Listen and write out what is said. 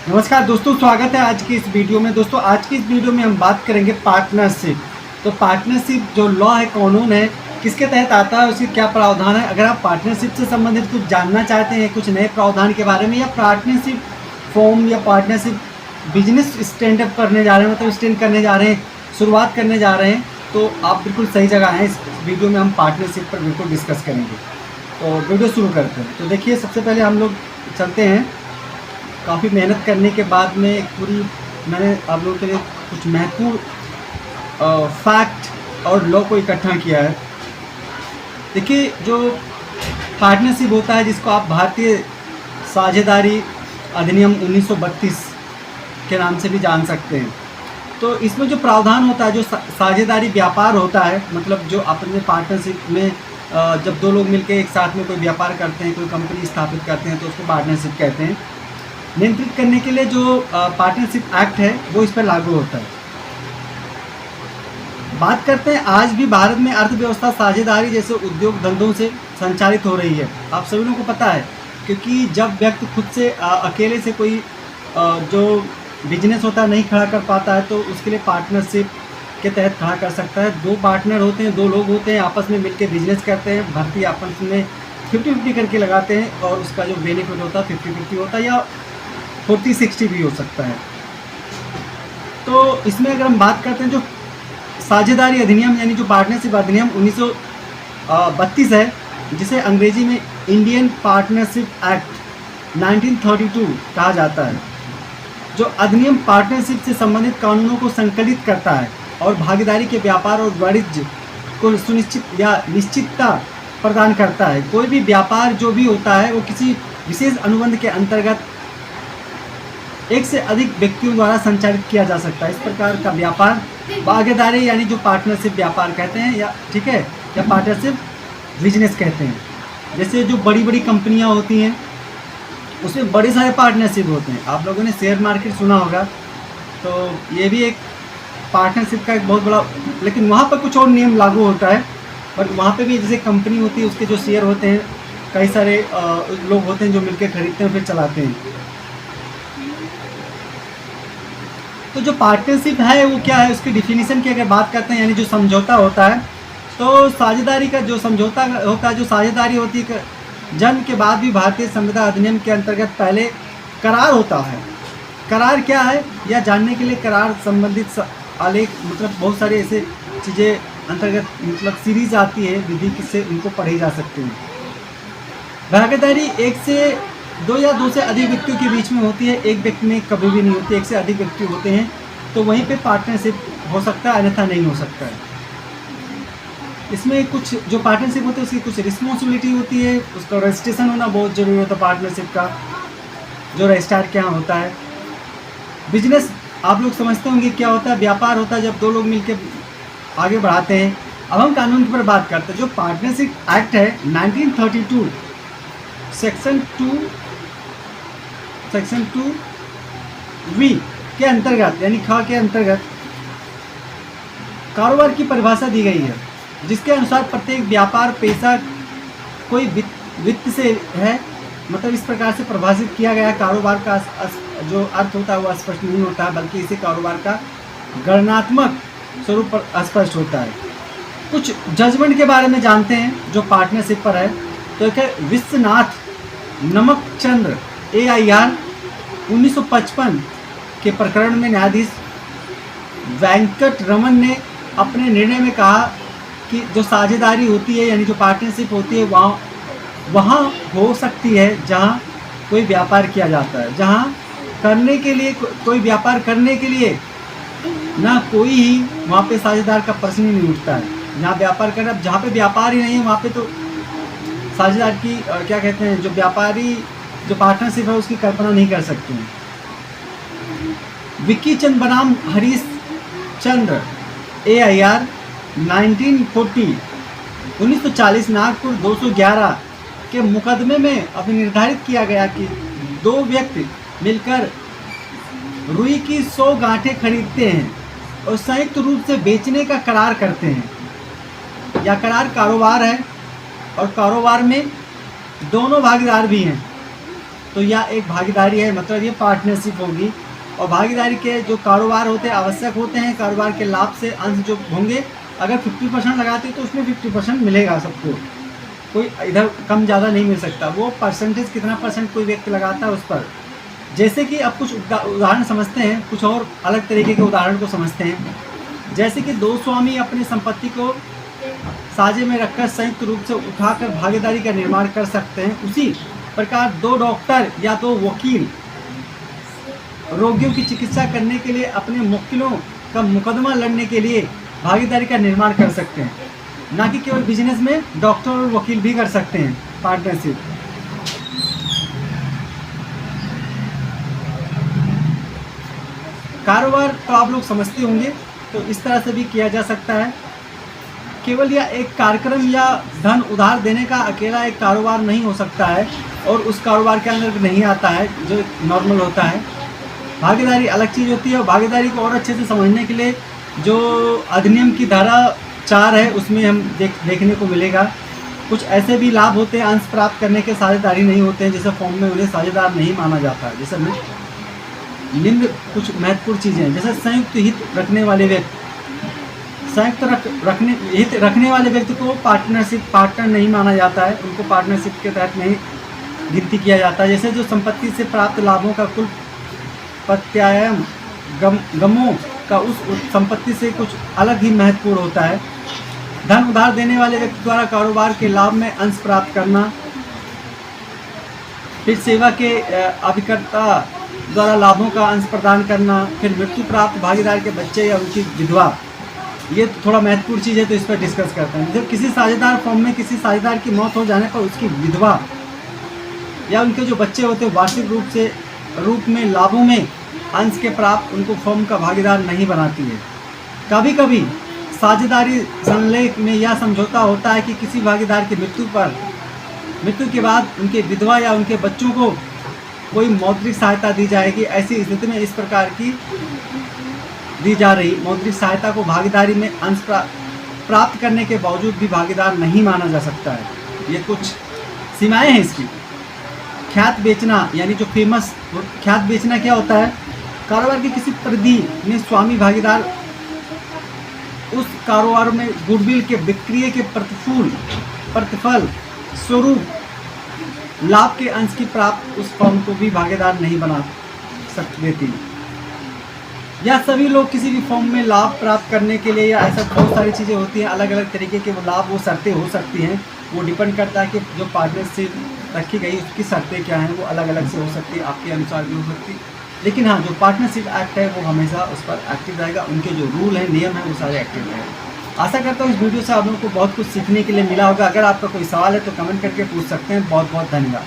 नमस्कार दोस्तों, स्वागत है आज की इस वीडियो में। दोस्तों आज की इस वीडियो में हम बात करेंगे पार्टनरशिप। तो पार्टनरशिप जो लॉ है, कानून है, किसके तहत आता है, उसके क्या प्रावधान है। अगर आप पार्टनरशिप से संबंधित कुछ जानना चाहते हैं, कुछ नए प्रावधान के बारे में, या पार्टनरशिप फॉर्म या पार्टनरशिप बिजनेस स्टैंड अप करने जा रहे हैं, मतलब स्टैंड करने जा रहे हैं, शुरुआत करने जा रहे हैं, तो आप बिल्कुल सही जगह हैं। इस वीडियो में हम पार्टनरशिप पर बिल्कुल डिस्कस करेंगे। तो वीडियो शुरू करते हैं। तो देखिए, सबसे पहले हम लोग चलते हैं। काफ़ी मेहनत करने के बाद में मैंने आप लोगों के लिए कुछ महत्वपूर्ण फैक्ट और लॉ को इकट्ठा किया है। देखिए, जो पार्टनरशिप होता है, जिसको आप भारतीय साझेदारी अधिनियम 1932 के नाम से भी जान सकते हैं, तो इसमें जो प्रावधान होता है, जो साझेदारी व्यापार होता है, मतलब जो अपने पार्टनरशिप में जब दो लोग मिलकर एक साथ में कोई व्यापार करते हैं, कोई कंपनी स्थापित करते हैं, तो उसको पार्टनरशिप कहते हैं। नियंत्रित करने के लिए जो पार्टनरशिप एक्ट है, वो इस पर लागू होता है। बात करते हैं, आज भी भारत में अर्थव्यवस्था साझेदारी जैसे उद्योग धंधों से संचालित हो रही है। आप सभी लोगों को पता है, क्योंकि जब व्यक्ति खुद से अकेले से कोई जो बिजनेस होता है नहीं खड़ा कर पाता है, तो उसके लिए पार्टनरशिप के तहत खड़ा कर सकता है। दो पार्टनर होते हैं, दो लोग होते हैं, आपस में मिलकर बिजनेस करते हैं, भर्ती आपस में 50-50 करके लगाते हैं, और उसका जो बेनिफिट होता है 50-50 होता है, या 40-60 भी हो सकता है। तो इसमें अगर हम बात करते हैं, जो साझेदारी अधिनियम यानी जो पार्टनरशिप अधिनियम 1932 है, जिसे अंग्रेजी में इंडियन पार्टनरशिप एक्ट 1932 कहा जाता है। जो अधिनियम पार्टनरशिप से संबंधित कानूनों को संकलित करता है और भागीदारी के व्यापार और वाणिज्य को सुनिश्चित या निश्चितता प्रदान करता है। कोई भी व्यापार जो भी होता है, वो किसी विशेष अनुबंध के अंतर्गत एक से अधिक व्यक्तियों द्वारा संचालित किया जा सकता है। इस प्रकार का व्यापार भागीदारी यानी जो पार्टनरशिप व्यापार कहते हैं, या ठीक है, या पार्टनरशिप बिजनेस कहते हैं। जैसे जो बड़ी बड़ी कंपनियां होती हैं, उसमें बड़े सारे पार्टनरशिप होते हैं। आप लोगों ने शेयर मार्केट सुना होगा, तो ये भी एक पार्टनरशिप का एक बहुत बड़ा, लेकिन वहाँ पर कुछ और नियम लागू होता है। बट वहाँ पे भी जैसे कंपनी होती है, उसके जो शेयर होते हैं, कई सारे लोग होते हैं जो मिलकर खरीदते हैं फिर चलाते हैं। तो जो पार्टनरशिप है वो क्या है, उसकी डिफिनीशन की अगर बात करते हैं, यानी जो समझौता होता है, तो साझेदारी का जो समझौता होता है, जो साझेदारी होती है, जन्म के बाद भी भारतीय संविधान अधिनियम के अंतर्गत पहले करार होता है। करार क्या है, यह जानने के लिए करार संबंधित आलेख, मतलब बहुत सारे ऐसे चीज़ें अंतर्गत, मतलब सीरीज आती है विधि, किससे उनको पढ़ी जा सकती है। भागीदारी एक से दो या दो से अधिक व्यक्तियों के बीच में होती है, एक व्यक्ति में कभी भी नहीं होती। एक से अधिक व्यक्ति होते हैं तो वहीं पे पार्टनरशिप हो सकता है, अन्यथा नहीं हो सकता है। इसमें कुछ जो पार्टनरशिप होती है, उसकी कुछ रिस्पॉन्सिबिलिटी होती है, उसका रजिस्ट्रेशन होना बहुत जरूरी होता है पार्टनरशिप का, जो रजिस्ट्रार के यहाँ होता है। बिजनेस आप लोग समझते होंगे क्या होता है, व्यापार होता है जब दो लोग मिलकर आगे बढ़ाते हैं। अब हम कानून पर बात करते हैं। जो पार्टनरशिप एक्ट है 1932 सेक्शन 2 के अंतर्गत, यानी ख के अंतर्गत कारोबार की परिभाषा दी गई है, जिसके अनुसार प्रत्येक व्यापार पेशा कोई वित्त से है। मतलब इस प्रकार से परिभाषित किया गया, कारोबार का जो अर्थ होता है वो स्पष्ट नहीं होता है, बल्कि इसे कारोबार का गणनात्मक स्वरूप पर स्पष्ट होता है। कुछ जजमेंट के बारे में जानते हैं जो पार्टनरशिप पर है। तो एक है विश्वनाथ नमकचंद्र AIR 1955 के प्रकरण में न्यायाधीश वेंकट रमन ने अपने निर्णय में कहा कि जो साझेदारी होती है, यानी जो पार्टनरशिप होती है, वहाँ हो सकती है जहाँ कोई व्यापार किया जाता है, जहाँ करने के लिए कोई व्यापार करने के लिए ना कोई ही वहाँ पे साझेदार का प्रश्न ही नहीं उठता है। जहाँ व्यापार करना, जहाँ पे व्यापार ही नहीं है, वहाँ पे तो साझेदार की क्या कहते हैं, जो व्यापारी जो पार्टनरशिप है उसकी कल्पना नहीं कर सकते हैं। विक्की चंद बनाम हरीश चंद्र AIR 1940 नागपुर 211 के मुकदमे में अब निर्धारित किया गया कि दो व्यक्ति मिलकर रुई की 100 गांठें खरीदते हैं और संयुक्त रूप से बेचने का करार करते हैं। यह करार कारोबार है, और कारोबार में दोनों भागीदार भी हैं। तो यह एक भागीदारी है, मतलब ये पार्टनरशिप होगी। और भागीदारी के जो कारोबार होते हैं आवश्यक होते हैं, कारोबार के लाभ से अंश जो होंगे, अगर 50% लगाते हैं तो उसमें 50% मिलेगा सबको, कोई इधर कम ज़्यादा नहीं मिल सकता। वो परसेंटेज कितना परसेंट कोई व्यक्ति लगाता है उस पर। जैसे कि अब कुछ उदाहरण समझते हैं, कुछ और अलग तरीके के उदाहरण को समझते हैं। जैसे कि दो स्वामी अपनी संपत्ति को साझे में रखकर संयुक्त रूप से उठाकर भागीदारी का निर्माण कर सकते हैं, उसी प्रकार दो डॉक्टर या दो वकील रोगियों की चिकित्सा करने के लिए अपने मुवक्किलों का मुकदमा लड़ने के लिए भागीदारी का निर्माण कर सकते हैं। ना कि केवल बिजनेस में डॉक्टर और वकील भी कर सकते हैं पार्टनरशिप। कारोबार तो आप लोग समझते होंगे, तो इस तरह से भी किया जा सकता है। केवल यह एक कार्यक्रम या धन उधार देने का अकेला एक कारोबार नहीं हो सकता है और उस कारोबार के अंदर नहीं आता है जो नॉर्मल होता है। भागीदारी अलग चीज़ होती है। और भागीदारी को और अच्छे से समझने के लिए जो अधिनियम की धारा 4 है उसमें हम देखने को मिलेगा। कुछ ऐसे भी लाभ होते हैं अंश प्राप्त करने के साझेदारी नहीं होते हैं, जैसे फॉर्म में उन्हें साझेदार नहीं माना जाता है। जैसे निम्न कुछ महत्वपूर्ण चीज़ें हैं, जैसे संयुक्त हित रखने वाले व्यक्ति, हित रखने वाले व्यक्ति को पार्टनर नहीं माना जाता है, उनको पार्टनरशिप के तहत नहीं गिनती किया जाता है। जैसे जो संपत्ति से प्राप्त लाभों का कुल प्रत्यायन गमों का उस संपत्ति से कुछ अलग ही महत्वपूर्ण होता है। धन उधार देने वाले व्यक्ति द्वारा कारोबार के लाभ में अंश प्राप्त करना, फिर सेवा के अभिकर्ता द्वारा लाभों का अंश प्रदान करना, फिर मृत्यु प्राप्त भागीदार के बच्चे या उनकी विधवा, ये थोड़ा महत्वपूर्ण चीज़ है तो इस पर डिस्कस करते हैं। जब किसी साझेदार फॉर्म में किसी साझेदार की मौत हो जाने पर उसकी विधवा या उनके जो बच्चे होते हैं वार्षिक रूप में लाभों में अंश के प्राप्त उनको फॉर्म का भागीदार नहीं बनाती है। कभी कभी साझेदारी संलेख में यह समझौता होता है कि किसी भागीदार की मृत्यु के बाद उनके विधवा या उनके बच्चों को कोई मौद्रिक सहायता दी जाएगी। ऐसी स्थिति में इस प्रकार की दी जा रही मौद्रिक सहायता को भागीदारी में अंश प्राप्त करने के बावजूद भी भागीदार नहीं माना जा सकता है। ये कुछ सीमाएं हैं इसकी। ख्यात बेचना, यानी जो फेमस ख्यात बेचना क्या होता है? कारोबार के किसी परिधि में स्वामी भागीदार उस कारोबार में गुडविल के विक्रय के प्रतिफल स्वरूप लाभ के अंश की प्राप्त उस फर्म को भी भागीदार नहीं बना सकते थी। या सभी लोग किसी भी फॉर्म में लाभ प्राप्त करने के लिए, या ऐसा बहुत सारी चीज़ें होती हैं, अलग अलग तरीके के वो लाभ, वो शर्तें हो सकती हैं। वो डिपेंड करता है कि जो पार्टनरशिप रखी गई उसकी शर्तें क्या हैं, वो अलग अलग से हो सकती है, आपके अनुसार भी हो सकती है। लेकिन हाँ, जो पार्टनरशिप एक्ट है वो हमेशा उस पर एक्टिव रहेगा, उनके जो रूल हैं, नियम हैं, वो सारे एक्टिव रहेंगे। आशा करता हूँ इस वीडियो से आप लोगों को बहुत कुछ सीखने के लिए मिला होगा। अगर आपका कोई सवाल है तो कमेंट करके पूछ सकते हैं। बहुत बहुत धन्यवाद।